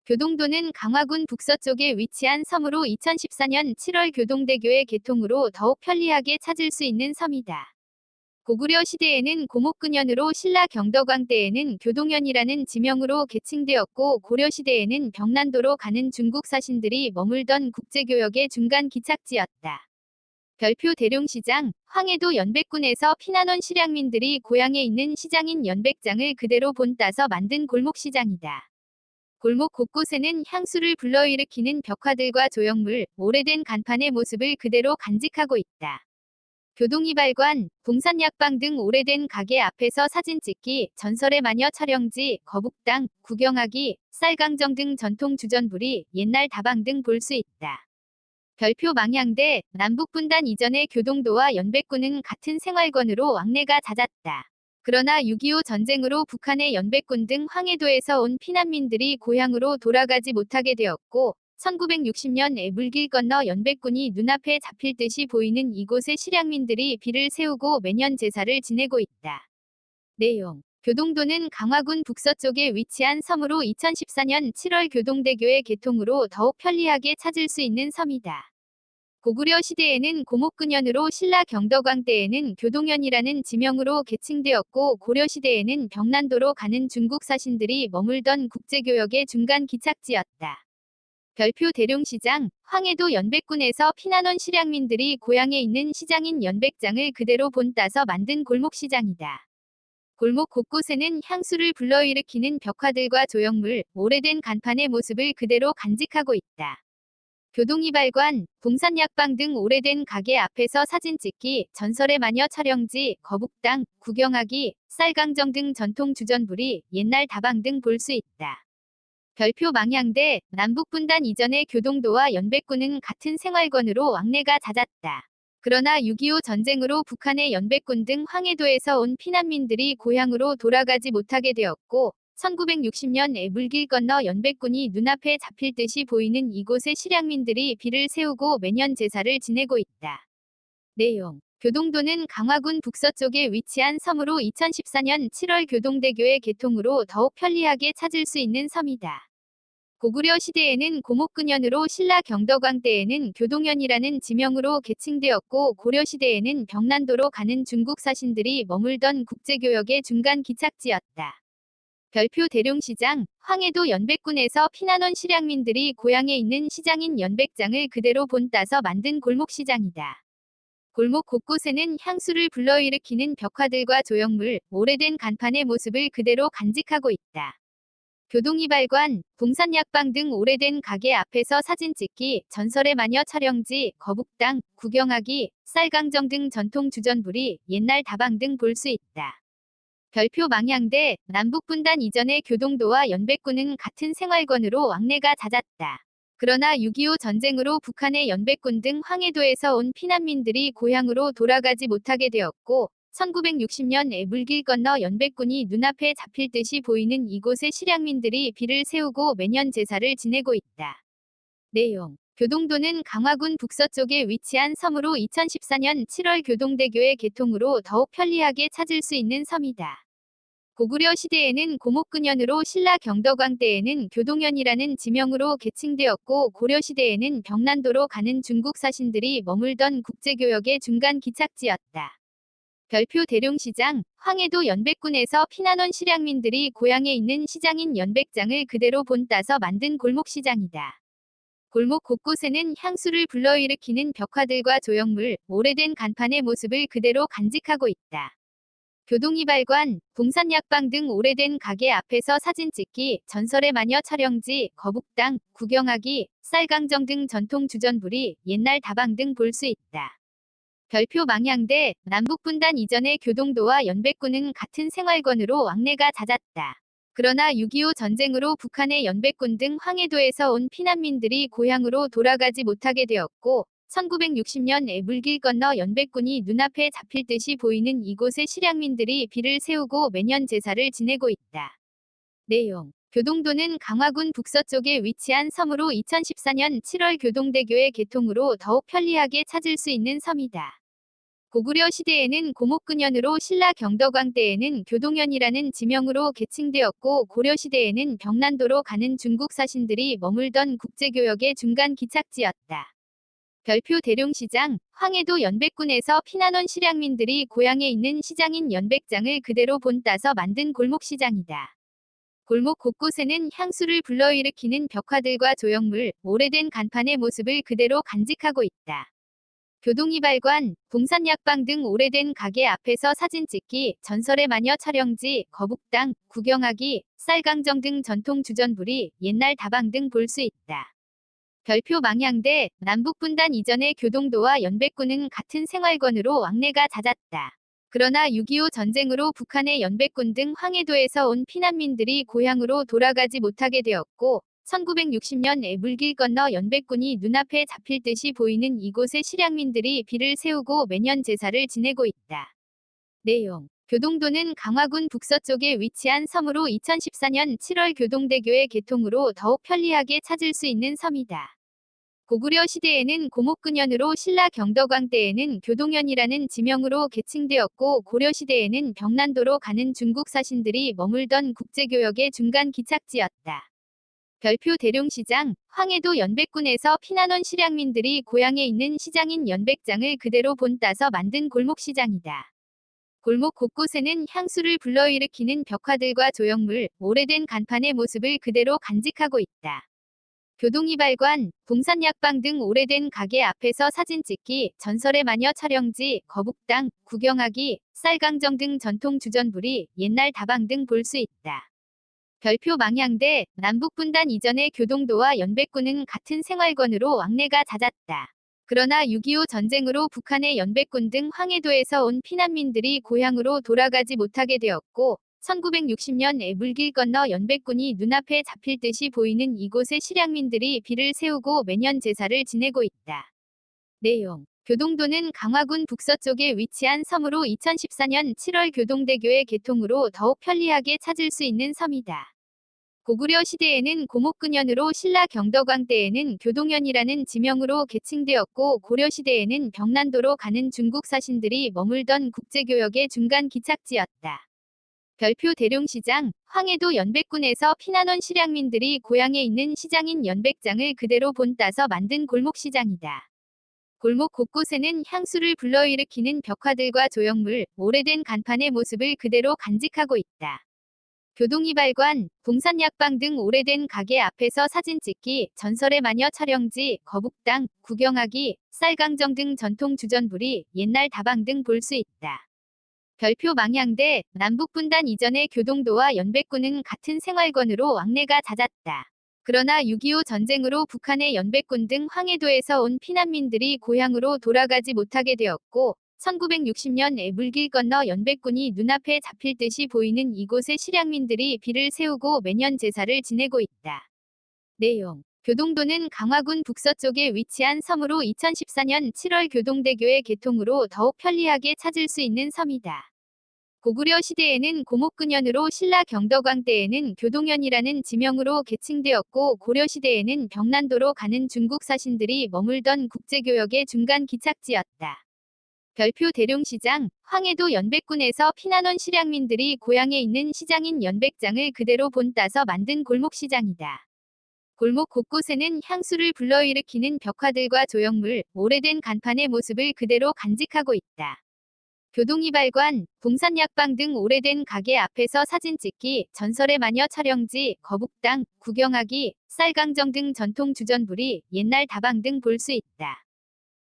교동도는 강화군 북서쪽에 위치한 섬으로 2014년 7월 교동대교의 개통으로 더욱 편리하게 찾을 수 있는 섬이다. 고구려 시대에는 고목근현으로 신라 경덕왕 때에는 교동현이라는 지명으로 개칭되었고 고려 시대에는 병난도로 가는 중국 사신들이 머물던 국제교역의 중간 기착지였다. 별표 대룡시장, 황해도 연백군에서 피난온 실향민들이 고향에 있는 시장인 연백장을 그대로 본따서 만든 골목시장이다. 골목 곳곳에는 향수를 불러일으키는 벽화들과 조형물, 오래된 간판의 모습을 그대로 간직하고 있다. 교동이발관, 봉산약방 등 오래된 가게 앞에서 사진 찍기, 전설의 마녀 촬영지, 거북당, 구경하기, 쌀강정 등 전통 주전부리, 옛날 다방 등 볼 수 있다. 별표 망향대, 남북분단 이전의 교동도와 연백군은 같은 생활권으로 왕래가 잦았다. 그러나 6.25 전쟁으로 북한의 연백군 등 황해도에서 온 피난민들이 고향으로 돌아가지 못하게 되었고 1960년에 물길 건너 연백군이 눈앞에 잡힐 듯이 보이는 이곳에 실향민들이 비를 세우고 매년 제사를 지내고 있다. 내용 교동도는 강화군 북서쪽에 위치한 섬으로 2014년 7월 교동대교의 개통으로 더욱 편리하게 찾을 수 있는 섬이다. 고구려 시대에는 고목근현으로 신라 경덕왕 때에는 교동현이라는 지명으로 개칭되었고 고려 시대에는 병난도로 가는 중국 사신들이 머물던 국제교역의 중간 기착지였다. 별표 대룡시장, 황해도 연백군에서 피난온 실향민들이 고향에 있는 시장인 연백장을 그대로 본따서 만든 골목시장이다. 골목 곳곳에는 향수를 불러일으키는 벽화들과 조형물, 오래된 간판의 모습을 그대로 간직하고 있다. 교동이발관, 봉산약방 등 오래된 가게 앞에서 사진 찍기, 전설의 마녀 촬영지, 거북당, 구경하기, 쌀강정 등 전통 주전부리, 옛날 다방 등 볼 수 있다. 별표 망향대, 남북분단 이전의 교동도와 연백군은 같은 생활권으로 왕래가 잦았다. 그러나 6.25 전쟁으로 북한의 연백군 등 황해도에서 온 피난민들이 고향으로 돌아가지 못하게 되었고 1960년에 물길 건너 연백군이 눈앞에 잡힐 듯이 보이는 이곳에 실향민들이 비를 세우고 매년 제사를 지내고 있다. 내용 교동도는 강화군 북서쪽에 위치한 섬으로 2014년 7월 교동대교의 개통으로 더욱 편리하게 찾을 수 있는 섬이다. 고구려 시대에는 고목근현으로 신라 경덕왕 때에는 교동현이라는 지명으로 개칭되었고 고려 시대에는 병난도로 가는 중국 사신들이 머물던 국제교역의 중간 기착지였다. 별표 대룡시장, 황해도 연백군에서 피난온 실향민들이 고향에 있는 시장인 연백장을 그대로 본따서 만든 골목시장이다. 골목 곳곳에는 향수를 불러일으키는 벽화들과 조형물, 오래된 간판의 모습을 그대로 간직하고 있다. 교동이발관, 봉산약방 등 오래된 가게 앞에서 사진 찍기, 전설의 마녀 촬영지, 거북당, 구경하기, 쌀강정 등 전통 주전부리, 옛날 다방 등 볼 수 있다. 별표 망향대, 남북분단 이전의 교동도와 연백군은 같은 생활권으로 왕래가 잦았다. 그러나 6.25 전쟁으로 북한의 연백군 등 황해도에서 온 피난민들이 고향으로 돌아가지 못하게 되었고 1960년에 물길 건너 연백군이 눈앞에 잡힐 듯이 보이는 이곳에 실향민들이 비를 세우고 매년 제사를 지내고 있다. 내용 교동도는 강화군 북서쪽에 위치한 섬으로 2014년 7월 교동대교의 개통으로 더욱 편리하게 찾을 수 있는 섬이다. 고구려 시대에는 고목근현으로 신라 경덕왕 때에는 교동현이라는 지명으로 개칭되었고 고려 시대에는 병난도로 가는 중국 사신들이 머물던 국제교역의 중간 기착지였다. 별표 대룡시장, 황해도 연백군에서 피난온 실향민들이 고향에 있는 시장인 연백장을 그대로 본따서 만든 골목시장이다. 골목 곳곳에는 향수를 불러일으키는 벽화들과 조형물, 오래된 간판의 모습을 그대로 간직하고 있다. 교동이발관, 봉산약방 등 오래된 가게 앞에서 사진 찍기, 전설의 마녀 촬영지, 거북당, 구경하기, 쌀강정 등 전통 주전부리, 옛날 다방 등 볼 수 있다. 별표 망향대, 남북분단 이전의 교동도와 연백군은 같은 생활권으로 왕래가 잦았다. 그러나 6.25 전쟁으로 북한의 연백군 등 황해도에서 온 피난민들이 고향으로 돌아가지 못하게 되었고 1960년에 물길 건너 연백군이 눈앞에 잡힐 듯이 보이는 이곳에 실향민들이 비를 세우고 매년 제사를 지내고 있다. 내용 교동도는 강화군 북서쪽에 위치한 섬으로 2014년 7월 교동대교의 개통으로 더욱 편리하게 찾을 수 있는 섬이다. 고구려 시대에는 고목근현으로 신라 경덕왕 때에는 교동현이라는 지명으로 계칭되었고 고려 시대에는 병난도로 가는 중국 사신들이 머물던 국제교역의 중간 기착지였다. 별표 대룡시장, 황해도 연백군에서 피난온 실향민들이 고향에 있는 시장인 연백장을 그대로 본따서 만든 골목시장이다. 골목 곳곳에는 향수를 불러일으키는 벽화들과 조형물, 오래된 간판의 모습을 그대로 간직하고 있다. 교동이발관, 봉산약방 등 오래된 가게 앞에서 사진 찍기, 전설의 마녀 촬영지, 거북당, 구경하기, 쌀강정 등 전통 주전부리, 옛날 다방 등 볼 수 있다. 별표 망향대, 남북분단 이전의 교동도와 연백군은 같은 생활권으로 왕래가 잦았다. 그러나 6.25 전쟁으로 북한의 연백군 등 황해도에서 온 피난민들이 고향으로 돌아가지 못하게 되었고 1960년에 물길 건너 연백군이 눈앞에 잡힐 듯이 보이는 이곳에 실향민들이 비를 세우고 매년 제사를 지내고 있다. 내용 교동도는 강화군 북서쪽에 위치한 섬으로 2014년 7월 교동대교의 개통으로 더욱 편리하게 찾을 수 있는 섬이다. 고구려 시대에는 고목근현으로 신라 경덕왕 때에는 교동현이라는 지명으로 계칭되었고 고려 시대에는 병난도로 가는 중국 사신들이 머물던 국제교역의 중간 기착지였다. 별표 대룡시장, 황해도 연백군에서 피난온 실향민들이 고향에 있는 시장인 연백장을 그대로 본따서 만든 골목시장이다. 골목 곳곳에는 향수를 불러일으키는 벽화들과 조형물, 오래된 간판의 모습을 그대로 간직하고 있다. 교동이발관, 봉산약방 등 오래된 가게 앞에서 사진 찍기, 전설의 마녀 촬영지, 거북당, 구경하기, 쌀강정 등 전통 주전부리, 옛날 다방 등 볼 수 있다. 별표 망향대, 남북분단 이전의 교동도와 연백군은 같은 생활권으로 왕래가 잦았다. 그러나 6.25 전쟁으로 북한의 연백군 등 황해도에서 온 피난민들이 고향으로 돌아가지 못하게 되었고 1960년에 물길 건너 연백군이 눈앞에 잡힐 듯이 보이는 이곳에 실향민들이 비를 세우고 매년 제사를 지내고 있다. 내용 교동도는 강화군 북서쪽에 위치한 섬으로 2014년 7월 교동대교의 개통으로 더욱 편리하게 찾을 수 있는 섬이다. 고구려 시대에는 고목근현으로 신라 경덕왕 때에는 교동현이라는 지명으로 계칭되었고 고려 시대에는 병난도로 가는 중국 사신들이 머물던 국제교역의 중간 기착지였다. 별표 대룡시장, 황해도 연백군에서 피난온 실향민들이 고향에 있는 시장인 연백장을 그대로 본따서 만든 골목시장이다. 골목 곳곳에는 향수를 불러일으키는 벽화들과 조형물, 오래된 간판의 모습을 그대로 간직하고 있다. 교동이발관, 봉산약방 등 오래된 가게 앞에서 사진 찍기, 전설의 마녀 촬영지, 거북당, 구경하기, 쌀강정 등 전통 주전부리, 옛날 다방 등 볼 수 있다. 별표 망향대, 남북분단 이전의 교동도와 연백군은 같은 생활권으로 왕래가 잦았다. 그러나 6.25 전쟁으로 북한의 연백군 등 황해도에서 온 피난민들이 고향으로 돌아가지 못하게 되었고 1960년에 물길 건너 연백군이 눈앞에 잡힐 듯이 보이는 이곳에 실향민들이 비를 세우고 매년 제사를 지내고 있다. 내용 교동도는 강화군 북서쪽에 위치한 섬으로 2014년 7월 교동대교의 개통으로 더욱 편리하게 찾을 수 있는 섬이다. 고구려 시대에는 고목근현으로 신라 경덕왕 때에는 교동현이라는 지명으로 계칭되었고 고려 시대에는 병난도로 가는 중국 사신들이 머물던 국제교역의 중간 기착지였다. 별표 대룡시장, 황해도 연백군에서 피난온 실향민들이 고향에 있는 시장인 연백장을 그대로 본따서 만든 골목시장이다. 골목 곳곳에는 향수를 불러일으키는 벽화들과 조형물, 오래된 간판의 모습을 그대로 간직하고 있다. 교동이발관, 봉산약방 등 오래된 가게 앞에서 사진 찍기, 전설의 마녀 촬영지, 거북당, 구경하기, 쌀강정 등 전통 주전부리, 옛날 다방 등 볼 수 있다.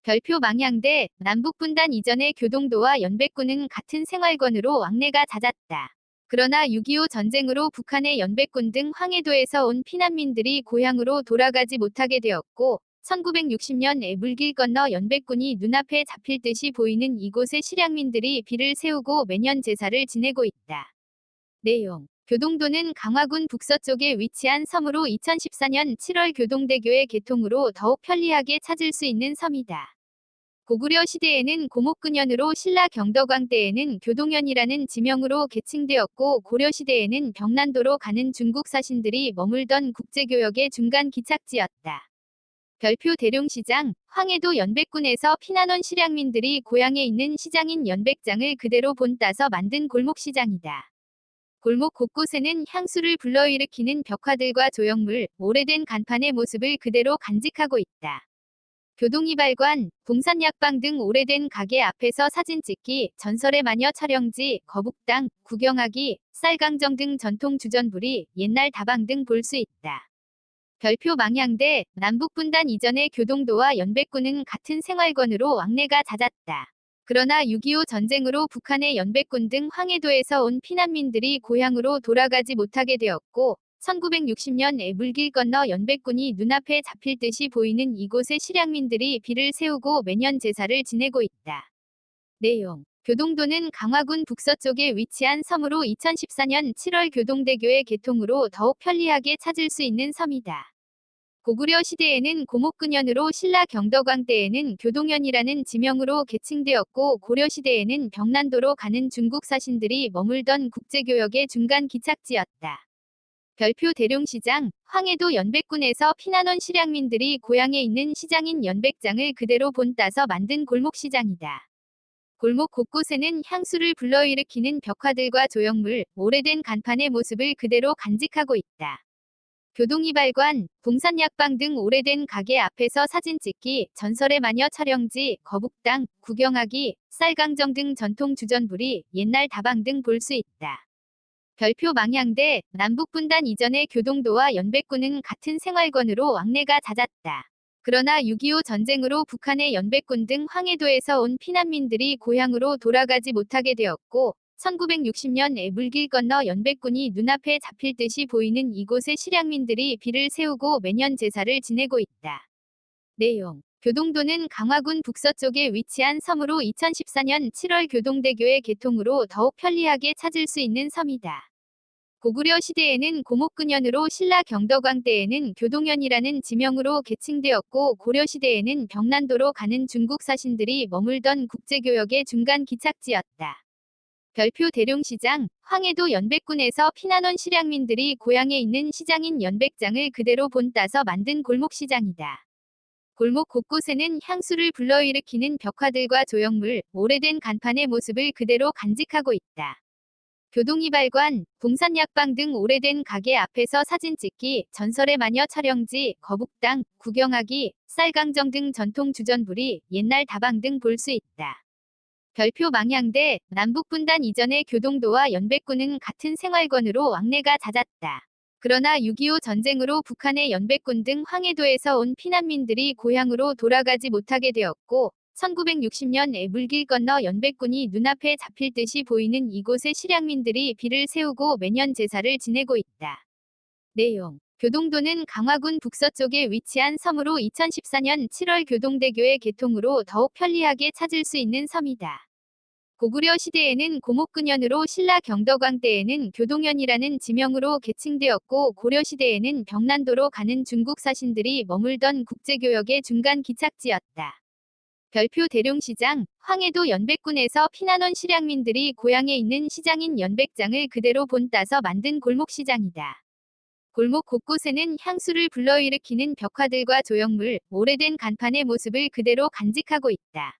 별표 망향대, 남북분단 이전의 교동도와 연백군은 같은 생활권으로 왕래가 잦았다. 그러나 6.25 전쟁으로 북한의 연백군 등 황해도에서 온 피난민들이 고향으로 돌아가지 못하게 되었고 1960년에 물길 건너 연백군이 눈앞에 잡힐 듯이 보이는 이곳에 실향민들이 비를 세우고 매년 제사를 지내고 있다. 내용 교동도는 강화군 북서쪽에 위치한 섬으로 2014년 7월 교동대교의 개통으로 더욱 편리하게 찾을 수 있는 섬이다. 고구려 시대에는 고목근현으로 신라 경덕왕 때에는 교동현이라는 지명으로 계칭되었고 고려 시대에는 병난도로 가는 중국 사신들이 머물던 국제교역의 중간 기착지였다. 별표 대룡시장, 황해도 연백군에서 피난 온 실향민들이 고향에 있는 시장인 연백장을 그대로 본따서 만든 골목시장이다. 골목 곳곳에는 향수를 불러일으키는 벽화들과 조형물, 오래된 간판의 모습을 그대로 간직하고 있다. 교동이발관, 봉산약방 등 오래된 가게 앞에서 사진 찍기, 전설의 마녀 촬영지, 거북당, 구경하기, 쌀강정 등 전통 주전부리, 옛날 다방 등 볼 수 있다. 별표 망향대, 남북분단 이전의 교동도와 연백군은 같은 생활권으로 왕래가 잦았다. 그러나 6.25 전쟁으로 북한의 연백군 등 황해도에서 온 피난민들이 고향으로 돌아가지 못하게 되었고 1960년에 물길 건너 연백군이 눈앞에 잡힐 듯이 보이는 이곳에 실향민들이 비를 세우고 매년 제사를 지내고 있다. 내용 교동도는 강화군 북서쪽에 위치한 섬으로 2014년 7월 교동대교의 개통으로 더욱 편리하게 찾을 수 있는 섬이다. 고구려 시대에는 고목근현으로 신라 경덕왕 때에는 교동현이라는 지명으로 개칭되었고 고려 시대에는 병난도로 가는 중국 사신들이 머물던 국제교역의 중간 기착지였다. 별표 대룡시장, 황해도 연백군에서 피난 온 실향민들이 고향에 있는 시장인 연백장을 그대로 본따서 만든 골목시장이다. 골목 곳곳에는 향수를 불러일으키는 벽화들과 조형물, 오래된 간판의 모습을 그대로 간직하고 있다. 교동이발관, 봉산약방 등 오래된 가게 앞에서 사진 찍기, 전설의 마녀 촬영지, 거북당, 구경하기, 쌀강정 등 전통 주전부리, 옛날 다방 등 볼 수 있다. 별표 망향대, 남북분단 이전의 교동도와 연백군은 같은 생활권으로 왕래가 잦았다. 그러나 6.25 전쟁으로 북한의 연백군 등 황해도에서 온 피난민들이 고향으로 돌아가지 못하게 되었고 1960년에 물길 건너 연백군이 눈앞에 잡힐 듯이 보이는 이곳에 실향민들이 비를 세우고 매년 제사를 지내고 있다. 내용 교동도는 강화군 북서쪽에 위치한 섬으로 2014년 7월 교동대교의 개통으로 더욱 편리하게 찾을 수 있는 섬이다. 고구려 시대에는 고목근현으로 신라 경덕왕 때에는 교동현이라는 지명으로 개칭되었고 고려 시대에는 병난도로 가는 중국 사신들이 머물던 국제교역의 중간 기착지였다. 별표 대룡시장, 황해도 연백군에서 피난 온 실향민들이 고향에 있는 시장인 연백장을 그대로 본따서 만든 골목시장이다. 골목 곳곳에는 향수를 불러일으키는 벽화들과 조형물, 오래된 간판의 모습을 그대로 간직하고 있다. 교동이발관, 봉산약방 등 오래된 가게 앞에서 사진 찍기, 전설의 마녀 촬영지, 거북당, 구경하기, 쌀강정 등 전통 주전부리, 옛날 다방 등 볼 수 있다. 별표 망향대, 남북분단 이전의 교동도와 연백군은 같은 생활권으로 왕래가 잦았다. 그러나 6.25 전쟁으로 북한의 연백군 등 황해도에서 온 피난민들이 고향으로 돌아가지 못하게 되었고 1960년에 물길 건너 연백군이 눈앞에 잡힐 듯이 보이는 이곳에 실향민들이 비를 세우고 매년 제사를 지내고 있다. 내용 교동도는 강화군 북서쪽에 위치한 섬으로 2014년 7월 교동대교의 개통으로 더욱 편리하게 찾을 수 있는 섬이다. 고구려 시대에는 고목근현으로 신라 경덕왕 때에는 교동현이라는 지명으로 개칭되었고 고려 시대에는 병난도로 가는 중국 사신들이 머물던 국제교역의 중간 기착지였다. 별표 대룡시장, 황해도 연백군에서 피난 온 실향민들이 고향에 있는 시장인 연백장을 그대로 본따서 만든 골목시장이다. 골목 곳곳에는 향수를 불러일으키는 벽화들과 조형물, 오래된 간판의 모습을 그대로 간직하고 있다.